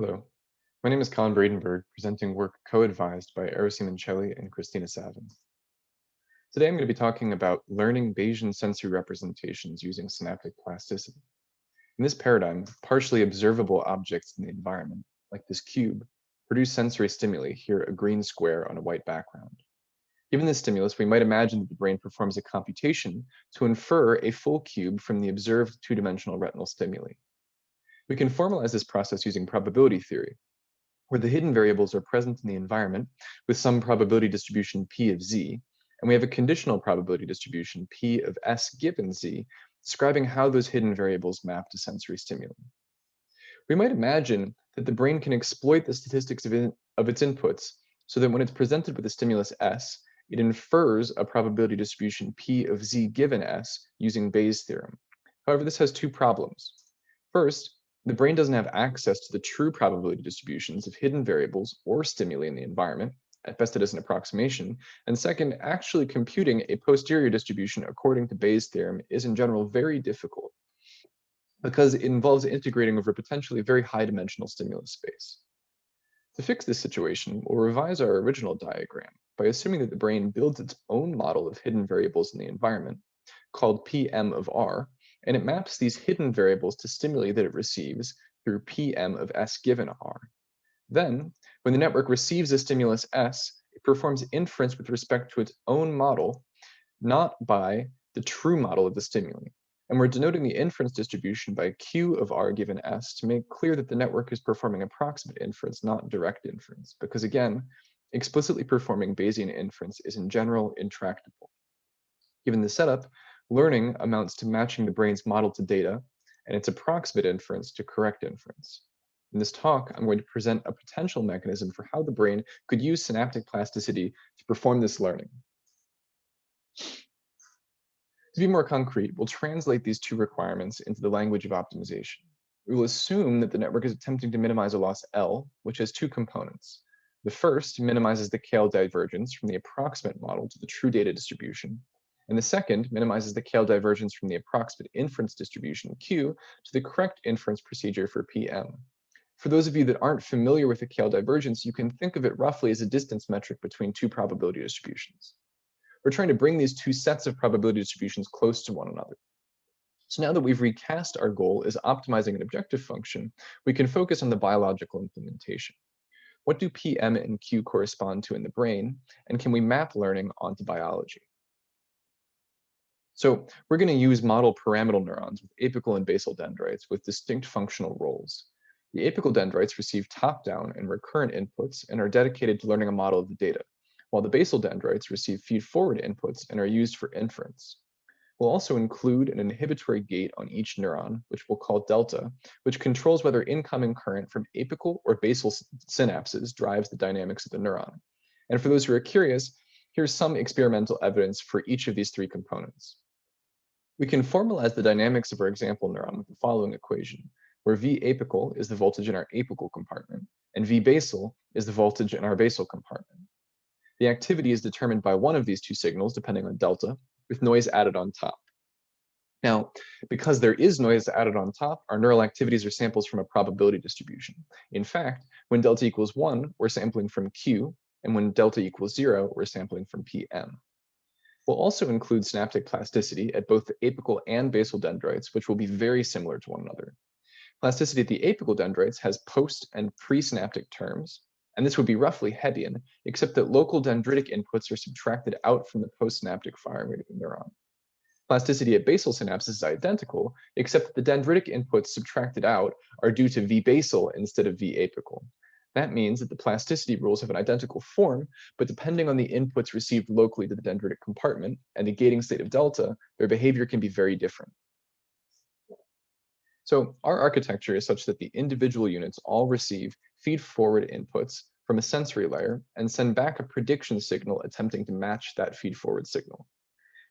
Hello, my name is Colin Bredenberg, presenting work co-advised by Eero Simoncelli and Cristina Savin. Today I'm going to be talking about learning Bayesian sensory representations using synaptic plasticity. In this paradigm, partially observable objects in the environment, like this cube, produce sensory stimuli, here a green square on a white background. Given this stimulus, we might imagine that the brain performs a computation to infer a full cube from the observed two-dimensional retinal stimuli. We can formalize this process using probability theory, where the hidden variables are present in the environment with some probability distribution P of Z, and we have a conditional probability distribution P of S given Z, describing how those hidden variables map to sensory stimuli. We might imagine that the brain can exploit the statistics of its inputs so that when it's presented with a stimulus S, it infers a probability distribution P of Z given S using Bayes' theorem. However, this has two problems. First, the brain doesn't have access to the true probability distributions of hidden variables or stimuli in the environment. At best, it is an approximation. And second, actually computing a posterior distribution according to Bayes' theorem is in general very difficult because it involves integrating over potentially very high dimensional stimulus space. To fix this situation, we'll revise our original diagram by assuming that the brain builds its own model of hidden variables in the environment, called Pm of R, and it maps these hidden variables to stimuli that it receives through Pm of S given R. Then, when the network receives a stimulus S, it performs inference with respect to its own model, not by the true model of the stimuli. And we're denoting the inference distribution by Q of R given S to make clear that the network is performing approximate inference, not direct inference, because again, explicitly performing Bayesian inference is in general intractable. Given the setup, learning amounts to matching the brain's model to data and its approximate inference to correct inference. In this talk, I'm going to present a potential mechanism for how the brain could use synaptic plasticity to perform this learning. To be more concrete, we'll translate these two requirements into the language of optimization. We will assume that the network is attempting to minimize a loss L, which has two components. The first minimizes the KL divergence from the approximate model to the true data distribution, and the second minimizes the KL divergence from the approximate inference distribution Q to the correct inference procedure for PM. For those of you that aren't familiar with the KL divergence, you can think of it roughly as a distance metric between two probability distributions. We're trying to bring these two sets of probability distributions close to one another. So now that we've recast our goal as optimizing an objective function, we can focus on the biological implementation. What do PM and Q correspond to in the brain, and can we map learning onto biology? So we're going to use model pyramidal neurons with apical and basal dendrites with distinct functional roles. The apical dendrites receive top-down and recurrent inputs and are dedicated to learning a model of the data, while the basal dendrites receive feed-forward inputs and are used for inference. We'll also include an inhibitory gate on each neuron, which we'll call delta, which controls whether incoming current from apical or basal synapses drives the dynamics of the neuron. And for those who are curious, here's some experimental evidence for each of these three components. We can formalize the dynamics of our example neuron with the following equation, where V apical is the voltage in our apical compartment, and V basal is the voltage in our basal compartment. The activity is determined by one of these two signals, depending on delta, with noise added on top. Now, because there is noise added on top, our neural activities are samples from a probability distribution. In fact, when delta equals 1, we're sampling from Q, and when delta equals 0, we're sampling from PM. We'll also include synaptic plasticity at both the apical and basal dendrites, which will be very similar to one another. Plasticity at the apical dendrites has post and presynaptic terms, and this would be roughly Hebbian, except that local dendritic inputs are subtracted out from the postsynaptic firing rate of the neuron. Plasticity at basal synapses is identical, except that the dendritic inputs subtracted out are due to V basal instead of V apical. That means that the plasticity rules have an identical form, but depending on the inputs received locally to the dendritic compartment and the gating state of delta, their behavior can be very different. So our architecture is such that the individual units all receive feed-forward inputs from a sensory layer and send back a prediction signal attempting to match that feed-forward signal.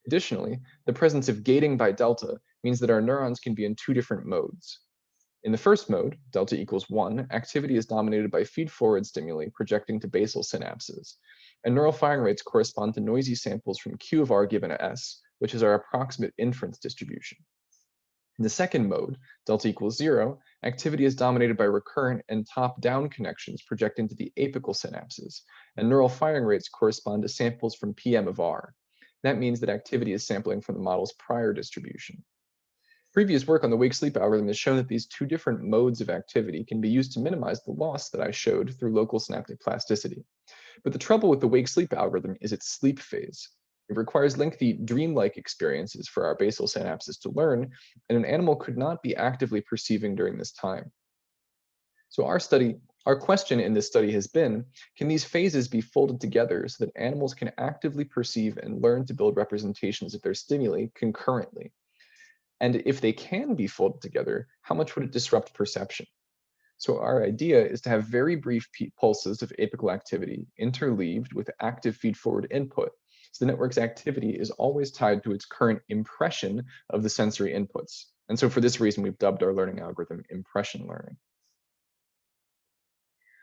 Additionally, the presence of gating by delta means that our neurons can be in two different modes. In the first mode, delta equals 1, activity is dominated by feed-forward stimuli projecting to basal synapses, and neural firing rates correspond to noisy samples from Q of R given S, which is our approximate inference distribution. In the second mode, delta equals 0, Activity is dominated by recurrent and top-down connections projecting to the apical synapses, and neural firing rates correspond to samples from PM of R. That means that activity is sampling from the model's prior distribution. Previous work on the wake-sleep algorithm has shown that these two different modes of activity can be used to minimize the loss that I showed through local synaptic plasticity. But the trouble with the wake-sleep algorithm is its sleep phase. It requires lengthy dreamlike experiences for our basal synapses to learn, and an animal could not be actively perceiving during this time. So our question in this study has been, can these phases be folded together so that animals can actively perceive and learn to build representations of their stimuli concurrently? And if they can be folded together, how much would it disrupt perception? So our idea is to have very brief pulses of apical activity interleaved with active feed-forward input. So the network's activity is always tied to its current impression of the sensory inputs. And so for this reason, we've dubbed our learning algorithm impression learning.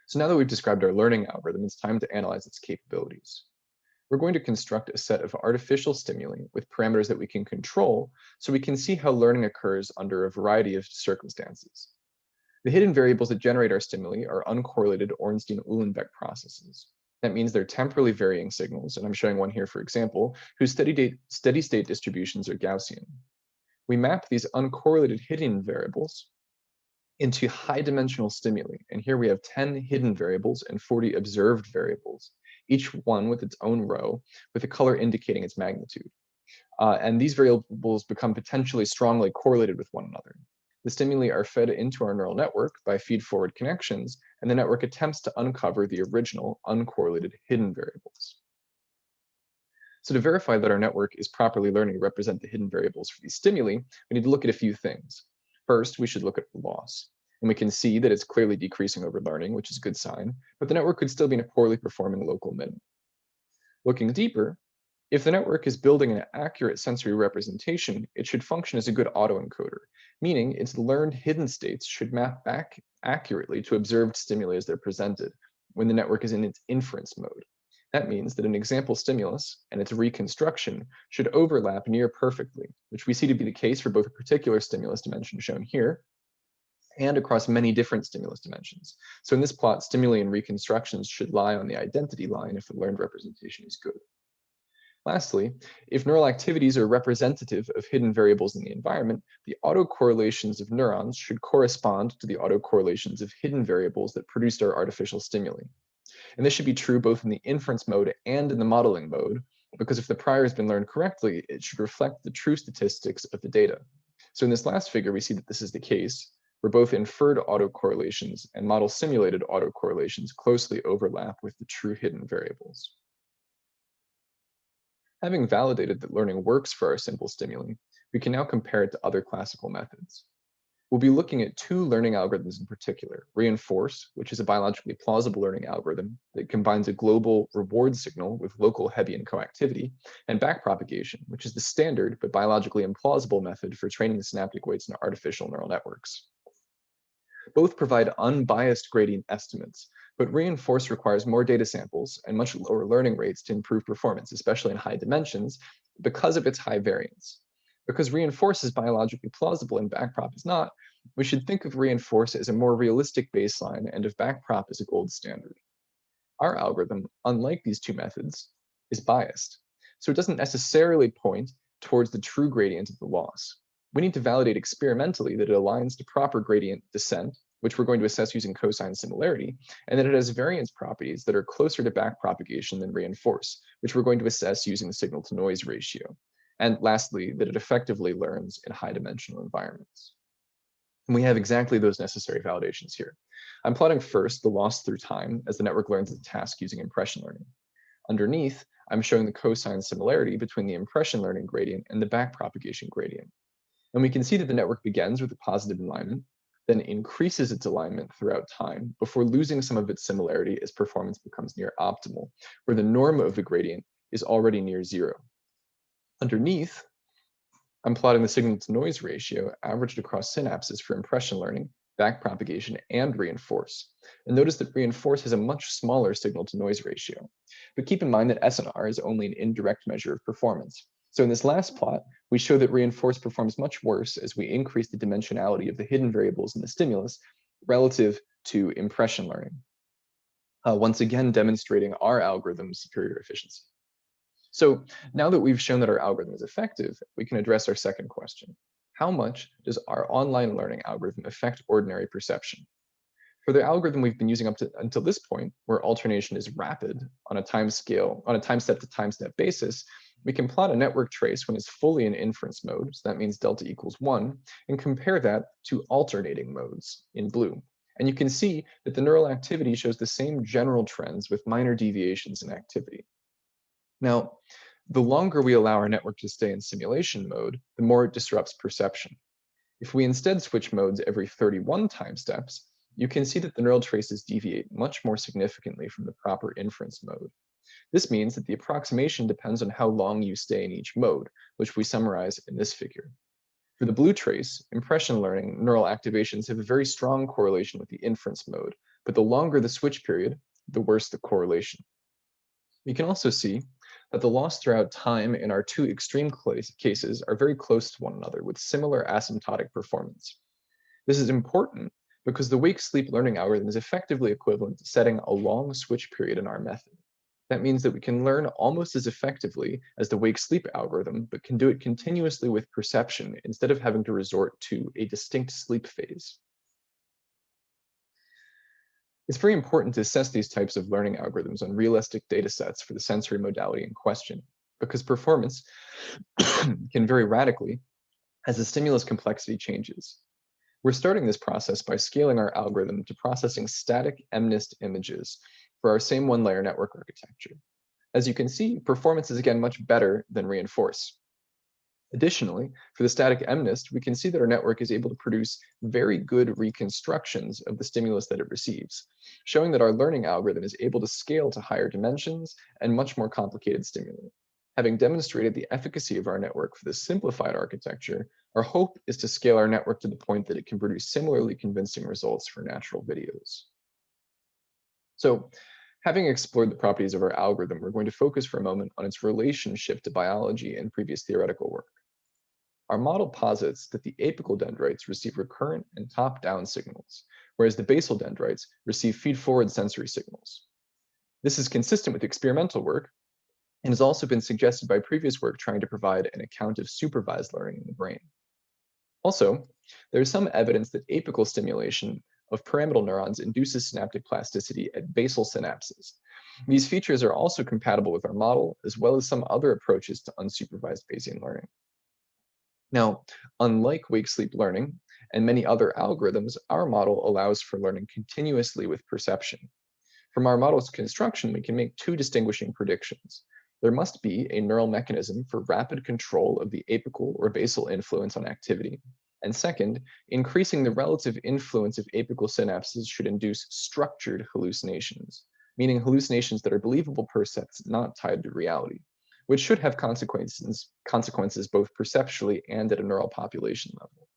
So now that we've described our learning algorithm, it's time to analyze its capabilities. We're going to construct a set of artificial stimuli with parameters that we can control so we can see how learning occurs under a variety of circumstances. The hidden variables that generate our stimuli are uncorrelated Ornstein-Uhlenbeck processes. That means they're temporally varying signals, and I'm showing one here, for example, whose steady state distributions are Gaussian. We map these uncorrelated hidden variables into high-dimensional stimuli, and here we have 10 hidden variables and 40 observed variables, each one with its own row, with a color indicating its magnitude. And these variables become potentially strongly correlated with one another. The stimuli are fed into our neural network by feed-forward connections, and the network attempts to uncover the original uncorrelated hidden variables. So to verify that our network is properly learning to represent the hidden variables for these stimuli, we need to look at a few things. First, we should look at loss. And we can see that it's clearly decreasing over learning, which is a good sign, but the network could still be in a poorly performing local min. Looking deeper, if the network is building an accurate sensory representation, it should function as a good autoencoder, meaning its learned hidden states should map back accurately to observed stimuli as they're presented when the network is in its inference mode. That means that an example stimulus and its reconstruction should overlap near perfectly, which we see to be the case for both a particular stimulus dimension shown here and across many different stimulus dimensions. So in this plot, stimuli and reconstructions should lie on the identity line if the learned representation is good. Lastly, if neural activities are representative of hidden variables in the environment, the autocorrelations of neurons should correspond to the autocorrelations of hidden variables that produced our artificial stimuli. And this should be true both in the inference mode and in the modeling mode, because if the prior has been learned correctly, it should reflect the true statistics of the data. So in this last figure, we see that this is the case, where both inferred autocorrelations and model simulated autocorrelations closely overlap with the true hidden variables. Having validated that learning works for our simple stimuli, we can now compare it to other classical methods. We'll be looking at two learning algorithms in particular: reinforce, which is a biologically plausible learning algorithm that combines a global reward signal with local Hebbian coactivity, and backpropagation, which is the standard but biologically implausible method for training the synaptic weights in artificial neural networks. Both provide unbiased gradient estimates, but reinforce requires more data samples and much lower learning rates to improve performance, especially in high dimensions, because of its high variance. Because reinforce is biologically plausible and backprop is not, we should think of reinforce as a more realistic baseline and of backprop as a gold standard. Our algorithm, unlike these two methods, is biased, so it doesn't necessarily point towards the true gradient of the loss. We need to validate experimentally that it aligns to proper gradient descent, which we're going to assess using Cosyne similarity, and that it has variance properties that are closer to backpropagation than reinforce, which we're going to assess using the signal-to-noise ratio. And lastly, that it effectively learns in high-dimensional environments. And we have exactly those necessary validations here. I'm plotting first the loss through time as the network learns the task using impression learning. Underneath, I'm showing the Cosyne similarity between the impression learning gradient and the backpropagation gradient. And we can see that the network begins with a positive alignment, then increases its alignment throughout time before losing some of its similarity as performance becomes near optimal, where the norm of the gradient is already near zero. Underneath, I'm plotting the signal-to-noise ratio averaged across synapses for impression learning, backpropagation, and reinforce. And notice that reinforce has a much smaller signal-to-noise ratio. But keep in mind that SNR is only an indirect measure of performance. So in this last plot, we show that reinforce performs much worse as we increase the dimensionality of the hidden variables in the stimulus relative to impression learning, once again demonstrating our algorithm's superior efficiency. So now that we've shown that our algorithm is effective, we can address our second question. How much does our online learning algorithm affect ordinary perception? For the algorithm we've been using until this point, where alternation is rapid on a time step to time step basis, we can plot a network trace when it's fully in inference mode, so that means delta equals 1, and compare that to alternating modes in blue. And you can see that the neural activity shows the same general trends with minor deviations in activity. Now, the longer we allow our network to stay in simulation mode, the more it disrupts perception. If we instead switch modes every 31 time steps, you can see that the neural traces deviate much more significantly from the proper inference mode. This means that the approximation depends on how long you stay in each mode, which we summarize in this figure. For the blue trace, impression learning neural activations have a very strong correlation with the inference mode, but the longer the switch period, the worse the correlation. You can also see that the loss throughout time in our two extreme cases are very close to one another with similar asymptotic performance. This is important because the wake-sleep learning algorithm is effectively equivalent to setting a long switch period in our method. That means that we can learn almost as effectively as the wake-sleep algorithm, but can do it continuously with perception instead of having to resort to a distinct sleep phase. It's very important to assess these types of learning algorithms on realistic data sets for the sensory modality in question, because performance can vary radically as the stimulus complexity changes. We're starting this process by scaling our algorithm to processing static MNIST images for our same one-layer network architecture. As you can see, performance is again much better than reinforce. Additionally, for the static MNIST, we can see that our network is able to produce very good reconstructions of the stimulus that it receives, showing that our learning algorithm is able to scale to higher dimensions and much more complicated stimuli. Having demonstrated the efficacy of our network for this simplified architecture, our hope is to scale our network to the point that it can produce similarly convincing results for natural videos. So, having explored the properties of our algorithm, we're going to focus for a moment on its relationship to biology and previous theoretical work. Our model posits that the apical dendrites receive recurrent and top-down signals, whereas the basal dendrites receive feed-forward sensory signals. This is consistent with experimental work and has also been suggested by previous work trying to provide an account of supervised learning in the brain. Also, there is some evidence that apical stimulation of pyramidal neurons induces synaptic plasticity at basal synapses. These features are also compatible with our model, as well as some other approaches to unsupervised Bayesian learning. Now, unlike wake-sleep learning and many other algorithms, our model allows for learning continuously with perception. From our model's construction, we can make two distinguishing predictions. There must be a neural mechanism for rapid control of the apical or basal influence on activity. And second, increasing the relative influence of apical synapses should induce structured hallucinations, meaning hallucinations that are believable percepts not tied to reality, which should have consequences both perceptually and at a neural population level.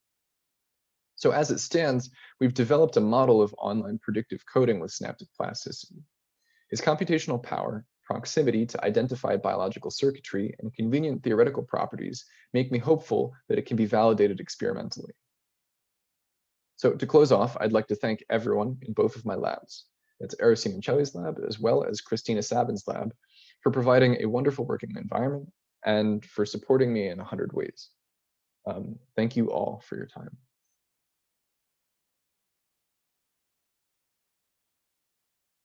So as it stands, we've developed a model of online predictive coding with synaptic plasticity. Its computational power, proximity to identify biological circuitry, and convenient theoretical properties make me hopeful that it can be validated experimentally. So to close off, I'd like to thank everyone in both of my labs. That's Eero Simoncelli's lab, as well as Cristina Savin's lab, for providing a wonderful working environment and for supporting me in 100 ways. Thank you all for your time.